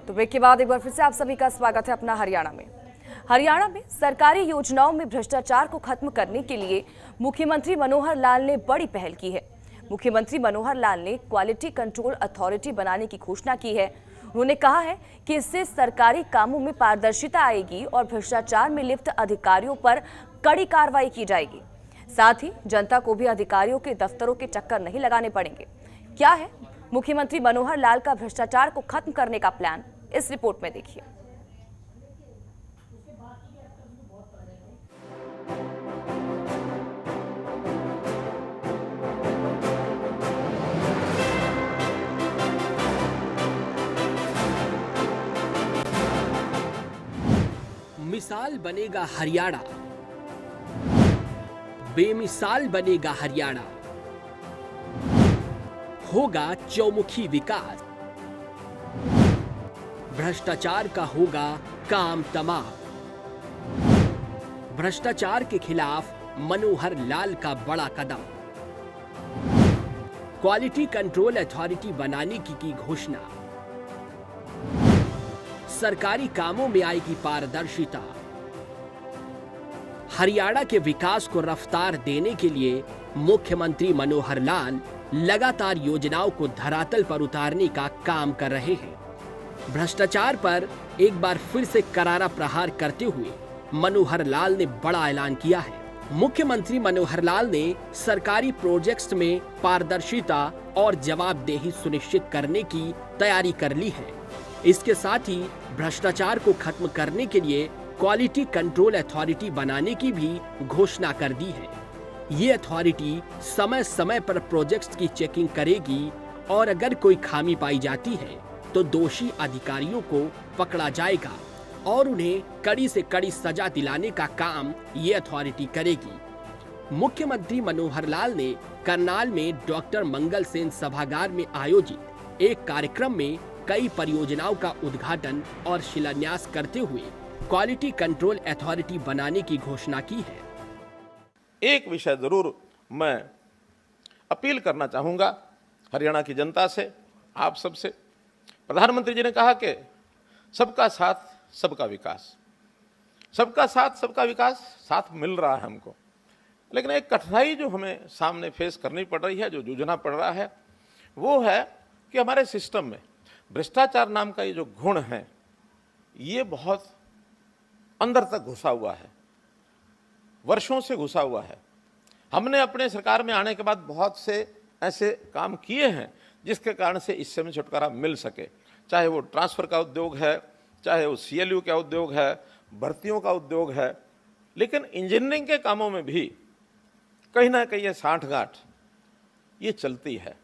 तो ब्रेक के बाद एक बार फिर से आप सभी का स्वागत है अपना हरियाणा में। हरियाणा में सरकारी योजनाओं में भ्रष्टाचार को खत्म करने के लिए मुख्यमंत्री मनोहर लाल ने बड़ी पहल की है। मुख्यमंत्री मनोहर लाल ने क्वालिटी कंट्रोल अथॉरिटी बनाने की घोषणा की है। उन्होंने कहा है कि इससे सरकारी कामों में पारदर्शिता आएगी और भ्रष्टाचार में लिप्त अधिकारियों पर कड़ी कार्रवाई की जाएगी। साथ ही जनता को भी अधिकारियों के दफ्तरों के चक्कर नहीं लगाने पड़ेंगे। क्या है मुख्यमंत्री मनोहर लाल का भ्रष्टाचार को खत्म करने का प्लान, इस रिपोर्ट में देखिए। मिसाल बनेगा हरियाणा, बेमिसाल बनेगा हरियाणा, होगा चौमुखी विकास, भ्रष्टाचार का होगा काम तमाम। भ्रष्टाचार के खिलाफ मनोहर लाल का बड़ा कदम, क्वालिटी कंट्रोल अथॉरिटी बनाने की घोषणा, सरकारी कामों में आएगी पारदर्शिता। हरियाणा के विकास को रफ्तार देने के लिए मुख्यमंत्री मनोहर लाल लगातार योजनाओं को धरातल पर उतारने का काम कर रहे हैं। भ्रष्टाचार पर एक बार फिर से करारा प्रहार करते हुए मनोहर लाल ने बड़ा ऐलान किया है। मुख्यमंत्री मनोहर लाल ने सरकारी प्रोजेक्ट्स में पारदर्शिता और जवाबदेही सुनिश्चित करने की तैयारी कर ली है। इसके साथ ही भ्रष्टाचार को खत्म करने के लिए क्वालिटी कंट्रोल अथॉरिटी बनाने की भी घोषणा कर दी है। ये अथॉरिटी समय समय पर प्रोजेक्ट्स की चेकिंग करेगी और अगर कोई खामी पाई जाती है तो दोषी अधिकारियों को पकड़ा जाएगा और उन्हें कड़ी से कड़ी सजा दिलाने का काम ये अथॉरिटी करेगी। मुख्यमंत्री मनोहर लाल ने करनाल में डॉक्टर मंगल सेन सभागार में आयोजित एक कार्यक्रम में कई परियोजनाओं का उद्घाटन और शिलान्यास करते हुए क्वालिटी कंट्रोल अथॉरिटी बनाने की घोषणा की है। एक विषय जरूर मैं अपील करना चाहूंगा हरियाणा की जनता से, आप सबसे। प्रधानमंत्री जी ने कहा कि सबका साथ सबका विकास, सबका साथ सबका विकास साथ मिल रहा है हमको, लेकिन एक कठिनाई जो हमें सामने फेस करनी पड़ रही है, जो जूझना पड़ रहा है, वो है कि हमारे सिस्टम में भ्रष्टाचार नाम का ये जो गुण है, ये बहुत अंदर तक घुसा हुआ है, वर्षों से घुसा हुआ है। हमने अपने सरकार में आने के बाद बहुत से ऐसे काम किए हैं जिसके कारण से इससे में छुटकारा मिल सके, चाहे वो ट्रांसफर का उद्योग है, चाहे वो CLU का उद्योग है, भर्तियों का उद्योग है। लेकिन इंजीनियरिंग के कामों में भी कहीं ना कहीं ये सांठगांठ ये चलती है।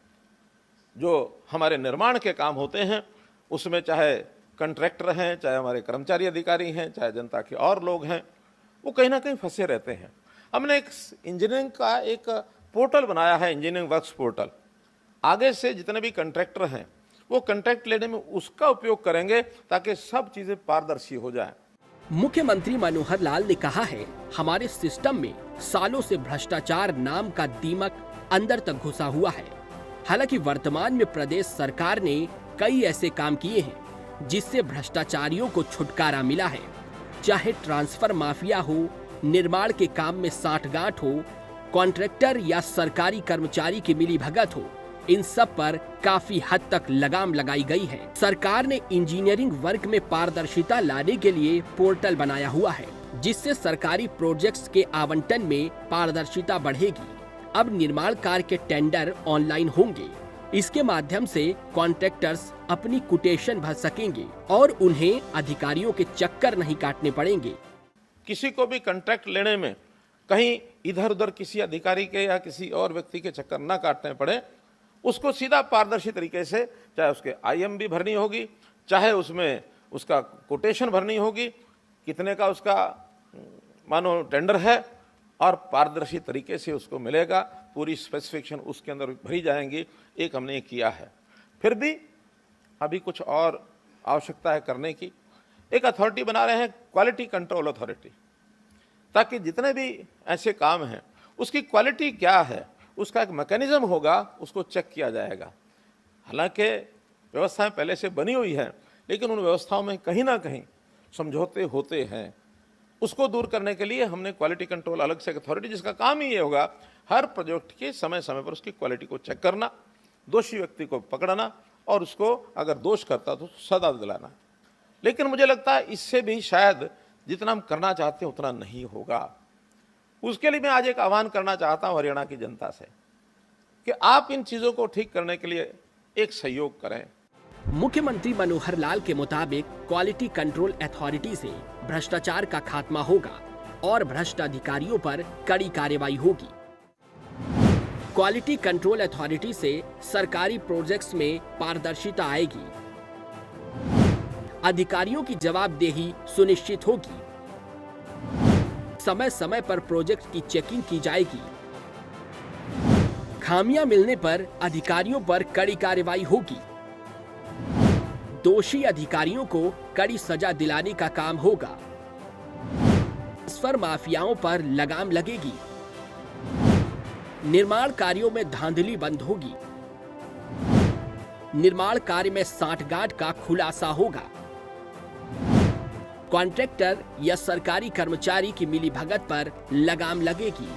जो हमारे निर्माण के काम होते हैं उसमें चाहे कंट्रैक्टर हैं, चाहे हमारे कर्मचारी अधिकारी हैं, चाहे जनता के और लोग हैं, वो कहीं ना कहीं फंसे रहते हैं। हमने एक इंजीनियरिंग का एक पोर्टल बनाया है, इंजीनियरिंग वर्क्स पोर्टल। आगे से जितने भी कंट्रैक्टर हैं वो कंट्रैक्ट लेने में उसका उपयोग करेंगे ताकि सब चीजें पारदर्शी हो जाए। मुख्यमंत्री मनोहर लाल ने कहा है, हमारे सिस्टम में सालों से भ्रष्टाचार नाम का दीमक अंदर तक घुसा हुआ है। हालांकि वर्तमान में प्रदेश सरकार ने कई ऐसे काम किए हैं जिससे भ्रष्टाचारियों को छुटकारा मिला है। चाहे ट्रांसफर माफिया हो, निर्माण के काम में सांठगांठ हो, कॉन्ट्रैक्टर या सरकारी कर्मचारी की मिलीभगत हो, इन सब पर काफी हद तक लगाम लगाई गई है। सरकार ने इंजीनियरिंग वर्क में पारदर्शिता लाने के लिए पोर्टल बनाया हुआ है, जिससे सरकारी प्रोजेक्ट्स के आवंटन में पारदर्शिता बढ़ेगी। अब निर्माण कार्य के टेंडर ऑनलाइन होंगे। इसके माध्यम से कॉन्ट्रैक्टर्स अपनी कोटेशन भर सकेंगे और उन्हें अधिकारियों के चक्कर नहीं काटने पड़ेंगे। किसी को भी कॉन्ट्रैक्ट लेने में कहीं इधर उधर किसी अधिकारी के या किसी और व्यक्ति के चक्कर न काटने पड़े, उसको सीधा पारदर्शी तरीके से चाहे उसके IM भी भरनी होगी, चाहे उसमें उसका कोटेशन भरनी होगी, कितने का उसका मानो टेंडर है, और पारदर्शी तरीके से उसको मिलेगा। पूरी स्पेसिफिकेशन उसके अंदर भरी जाएंगी। एक हमने ये किया है। फिर भी अभी कुछ और आवश्यकता है करने की। एक अथॉरिटी बना रहे हैं, क्वालिटी कंट्रोल अथॉरिटी, ताकि जितने भी ऐसे काम हैं उसकी क्वालिटी क्या है, उसका एक मैकेनिज्म होगा, उसको चेक किया जाएगा। हालांकि व्यवस्थाएं पहले से बनी हुई हैं, लेकिन उन व्यवस्थाओं में कहीं ना कहीं समझौते होते हैं। उसको दूर करने के लिए हमने क्वालिटी कंट्रोल अलग से अथॉरिटी, जिसका काम ही ये होगा हर प्रोजेक्ट के समय समय पर उसकी क्वालिटी को चेक करना, दोषी व्यक्ति को पकड़ना और उसको अगर दोष करता तो सजा दिलाना। लेकिन मुझे लगता है इससे भी शायद जितना हम करना चाहते हैं उतना नहीं होगा। उसके लिए मैं आज एक आह्वान करना चाहता हूं हरियाणा की जनता से कि आप इन चीजों को ठीक करने के लिए एक सहयोग करें। मुख्यमंत्री मनोहर लाल के मुताबिक क्वालिटी कंट्रोल अथॉरिटी से भ्रष्टाचार का खात्मा होगा और भ्रष्ट अधिकारियों पर कड़ी कार्रवाई होगी। क्वालिटी कंट्रोल अथॉरिटी से सरकारी प्रोजेक्ट्स में पारदर्शिता आएगी, अधिकारियों की जवाबदेही सुनिश्चित होगी, समय समय पर प्रोजेक्ट की चेकिंग की जाएगी, खामियां मिलने पर अधिकारियों पर कड़ी कार्रवाई होगी, दोषी अधिकारियों को कड़ी सजा दिलाने का काम होगा, ट्रांसफर माफियाओं पर लगाम लगेगी, निर्माण कार्यों में धांधली बंद होगी, निर्माण कार्य में सांठगांठ का खुलासा होगा, कॉन्ट्रैक्टर या सरकारी कर्मचारी की मिलीभगत पर लगाम लगेगी।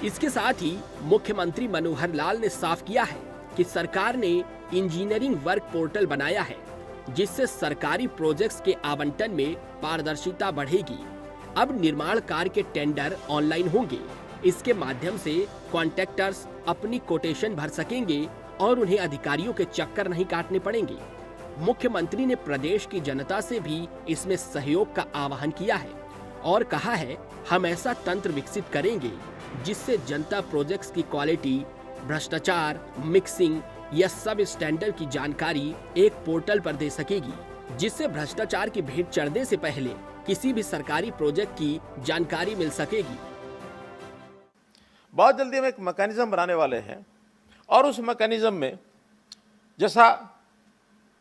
इसके साथ ही मुख्यमंत्री मनोहर लाल ने साफ किया है कि सरकार ने इंजीनियरिंग वर्क पोर्टल बनाया है, जिससे सरकारी प्रोजेक्ट्स के आवंटन में पारदर्शिता बढ़ेगी। अब निर्माण कार्य के टेंडर ऑनलाइन होंगे। इसके माध्यम से कॉन्ट्रैक्टर्स अपनी कोटेशन भर सकेंगे और उन्हें अधिकारियों के चक्कर नहीं काटने पड़ेंगे। मुख्यमंत्री ने प्रदेश की जनता से भी इसमें सहयोग का आह्वान किया है और कहा है, हम ऐसा तंत्र विकसित करेंगे जिससे जनता प्रोजेक्ट्स की क्वालिटी, भ्रष्टाचार, मिक्सिंग या सब स्टैंडर्ड की जानकारी एक पोर्टल पर दे सकेगी, जिससे भ्रष्टाचार की भेंट चढ़ने से पहले किसी भी सरकारी प्रोजेक्ट की जानकारी मिल सकेगी। बहुत जल्दी हम एक मैकेनिज्म बनाने वाले हैं और उस मैकेनिज्म में जैसा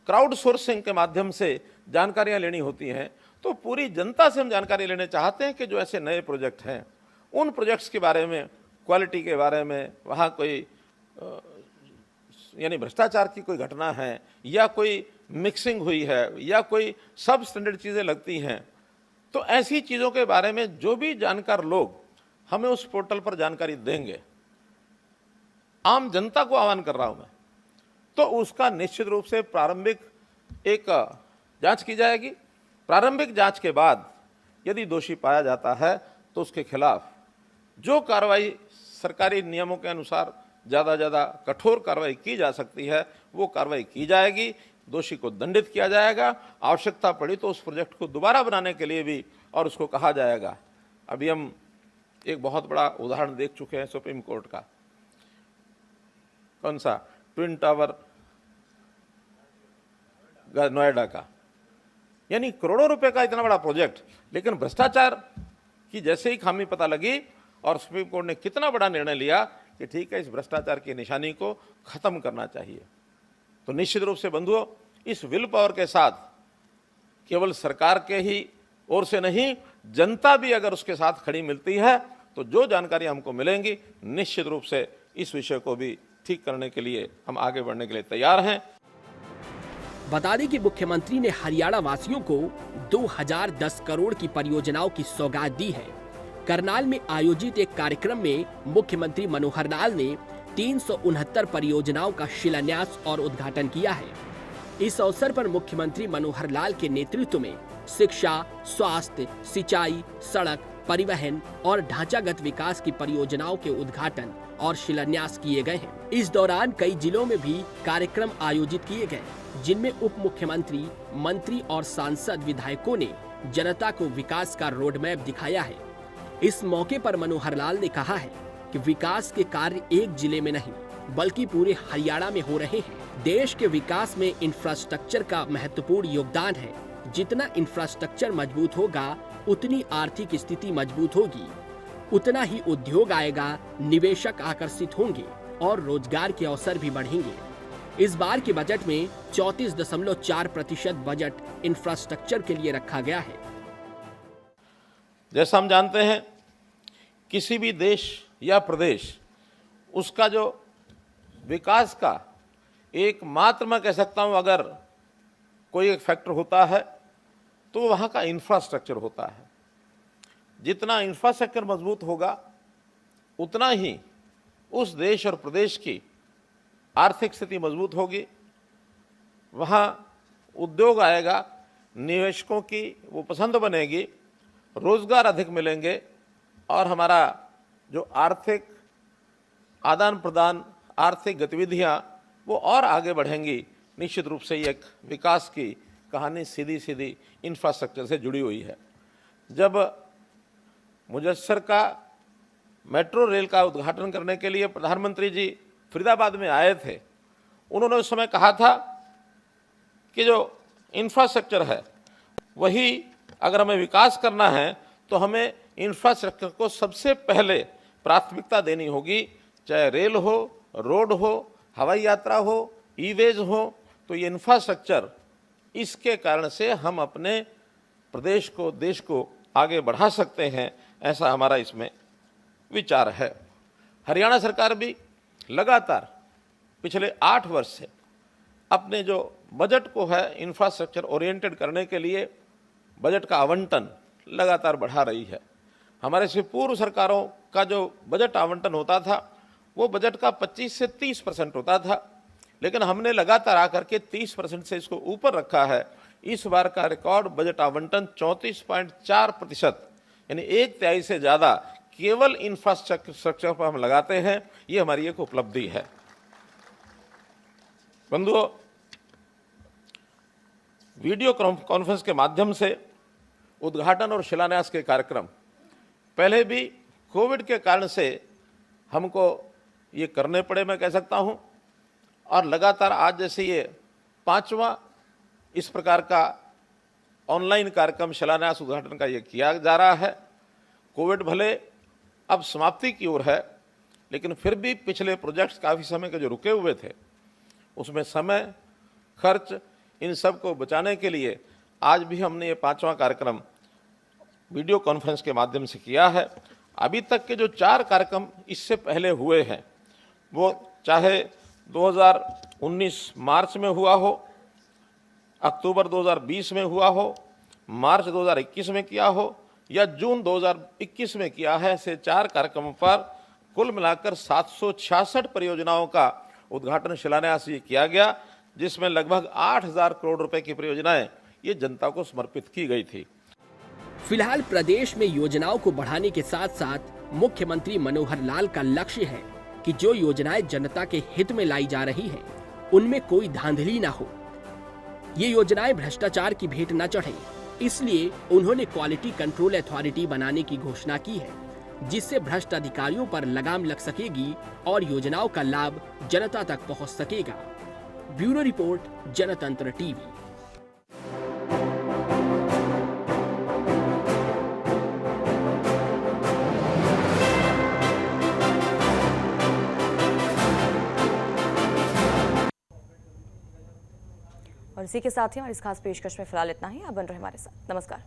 क्राउड सोर्सिंग के माध्यम से जानकारियां लेनी होती हैं, तो पूरी जनता से हम जानकारी लेने चाहते हैं कि जो ऐसे नए प्रोजेक्ट हैं उन प्रोजेक्ट्स के बारे में, क्वालिटी के बारे में, वहाँ कोई यानी भ्रष्टाचार की कोई घटना है या कोई मिक्सिंग हुई है या कोई सब स्टैंडर्ड चीज़ें लगती हैं, तो ऐसी चीज़ों के बारे में जो भी जानकार लोग हमें उस पोर्टल पर जानकारी देंगे, आम जनता को आह्वान कर रहा हूं मैं, तो उसका निश्चित रूप से प्रारंभिक एक जांच की जाएगी। प्रारंभिक जांच के बाद यदि दोषी पाया जाता है तो उसके खिलाफ जो कार्रवाई सरकारी नियमों के अनुसार ज़्यादा कठोर कार्रवाई की जा सकती है वो कार्रवाई की जाएगी, दोषी को दंडित किया जाएगा। आवश्यकता पड़ी तो उस प्रोजेक्ट को दोबारा बनाने के लिए भी और उसको कहा जाएगा। अभी हम एक बहुत बड़ा उदाहरण देख चुके हैं सुप्रीम कोर्ट का, कौन सा, ट्विन टावर नोएडा का, यानी करोड़ों रुपए का इतना बड़ा प्रोजेक्ट, लेकिन भ्रष्टाचार की जैसे ही खामी पता लगी और सुप्रीम कोर्ट ने कितना बड़ा निर्णय लिया कि ठीक है, इस भ्रष्टाचार की निशानी को खत्म करना चाहिए। तो निश्चित रूप से बंधुओं, इस विल पावर के साथ केवल सरकार के ही ओर से नहीं, जनता भी अगर उसके साथ खड़ी मिलती है तो जो जानकारी हमको मिलेंगी, निश्चित रूप से इस विषय को भी ठीक करने के लिए हम आगे बढ़ने के लिए तैयार हैं। बता दें कि मुख्यमंत्री ने हरियाणा वासियों को 2010 करोड़ की परियोजनाओं की सौगात दी है। करनाल में आयोजित एक कार्यक्रम में मुख्यमंत्री मनोहर लाल ने 369 परियोजनाओं का शिलान्यास और उद्घाटन किया है। इस अवसर पर मुख्यमंत्री मनोहर लाल के नेतृत्व में शिक्षा, स्वास्थ्य, सिंचाई, सड़क, परिवहन और ढांचागत विकास की परियोजनाओं के उद्घाटन और शिलान्यास किए गए हैं। इस दौरान कई जिलों में भी कार्यक्रम आयोजित किए गए, जिनमें उप मुख्यमंत्री, मंत्री और सांसद विधायकों ने जनता को विकास का रोड मैप दिखाया है। इस मौके पर मनोहर लाल ने कहा है कि विकास के कार्य एक जिले में नहीं बल्कि पूरे हरियाणा में हो रहे हैं। देश के विकास में इंफ्रास्ट्रक्चर का महत्वपूर्ण योगदान है। जितना इंफ्रास्ट्रक्चर मजबूत होगा उतनी आर्थिक स्थिति मजबूत होगी, उतना ही उद्योग आएगा, निवेशक आकर्षित होंगे और रोजगार के अवसर भी बढ़ेंगे। इस बार के बजट में 34.4% बजट इंफ्रास्ट्रक्चर के लिए रखा गया है। जैसा हम जानते हैं, किसी भी देश या प्रदेश उसका जो विकास का एकमात्र, मैं कह सकता हूं, अगर कोई एक फैक्टर होता है तो वहाँ का इंफ्रास्ट्रक्चर होता है। जितना इंफ्रास्ट्रक्चर मजबूत होगा उतना ही उस देश और प्रदेश की आर्थिक स्थिति मजबूत होगी, वहाँ उद्योग आएगा, निवेशकों की वो पसंद बनेगी, रोजगार अधिक मिलेंगे और हमारा जो आर्थिक आदान प्रदान, आर्थिक गतिविधियाँ वो और आगे बढ़ेंगी। निश्चित रूप से एक विकास की कहानी सीधी सीधी इंफ्रास्ट्रक्चर से जुड़ी हुई है। जब मुजस्सर का मेट्रो रेल का उद्घाटन करने के लिए प्रधानमंत्री जी फरीदाबाद में आए थे, उन्होंने उस समय कहा था कि जो इंफ्रास्ट्रक्चर है वही अगर हमें विकास करना है तो हमें इंफ्रास्ट्रक्चर को सबसे पहले प्राथमिकता देनी होगी, चाहे रेल हो, रोड हो, हवाई यात्रा हो, ई-वेज हो। तो ये इंफ्रास्ट्रक्चर, इसके कारण से हम अपने प्रदेश को, देश को आगे बढ़ा सकते हैं, ऐसा हमारा इसमें विचार है। हरियाणा सरकार भी लगातार पिछले 8 वर्ष से अपने जो बजट को है इंफ्रास्ट्रक्चर ओरिएंटेड करने के लिए बजट का आवंटन लगातार बढ़ा रही है। हमारे से पूर्व सरकारों का जो बजट आवंटन होता था वो बजट का 25 से 30% होता था, लेकिन हमने लगातार आकर के 30% से इसको ऊपर रखा है। इस बार का रिकॉर्ड बजट आवंटन 34.4%, यानी 1/3 से ज़्यादा केवल इंफ्रास्ट्रक्चर पर हम लगाते हैं। ये हमारी एक उपलब्धि है। बंधुओं, वीडियो कॉन्फ्रेंस के माध्यम से उद्घाटन और शिलान्यास के कार्यक्रम पहले भी कोविड के कारण से हमको ये करने पड़े, मैं कह सकता हूँ, और लगातार आज जैसे ये 5वां इस प्रकार का ऑनलाइन कार्यक्रम शिलान्यास उद्घाटन का ये किया जा रहा है। कोविड भले अब समाप्ति की ओर है, लेकिन फिर भी पिछले प्रोजेक्ट्स काफ़ी समय के जो रुके हुए थे उसमें समय, खर्च, इन सब को बचाने के लिए आज भी हमने ये 5वां कार्यक्रम वीडियो कॉन्फ्रेंस के माध्यम से किया है। अभी तक के जो 4 कार्यक्रम इससे पहले हुए हैं वो चाहे 2019 मार्च में हुआ हो, अक्टूबर 2020 में हुआ हो, मार्च 2021 में किया हो या जून 2021 में किया है, ऐसे 4 कार्यक्रमों पर कुल मिलाकर 766 परियोजनाओं का उद्घाटन शिलान्यास ये किया गया, जिसमें लगभग 8,000 करोड़ रुपए की परियोजनाएं ये जनता को समर्पित की गई थी। फिलहाल प्रदेश में योजनाओं को बढ़ाने के साथ साथ मुख्यमंत्री मनोहर लाल का लक्ष्य है कि जो योजनाएं जनता के हित में लाई जा रही हैं, उनमें कोई धांधली न हो, ये योजनाएं भ्रष्टाचार की भेंट न चढ़े। इसलिए उन्होंने क्वालिटी कंट्रोल अथॉरिटी बनाने की घोषणा की है, जिससे भ्रष्ट अधिकारियों पर लगाम लग सकेगी और योजनाओं का लाभ जनता तक पहुंच सकेगा। ब्यूरो रिपोर्ट, जनतंत्र टीवी। और इसी के साथ ही हमारी इस खास पेशकश में फिलहाल इतना ही। आप बन रहे हमारे साथ। नमस्कार।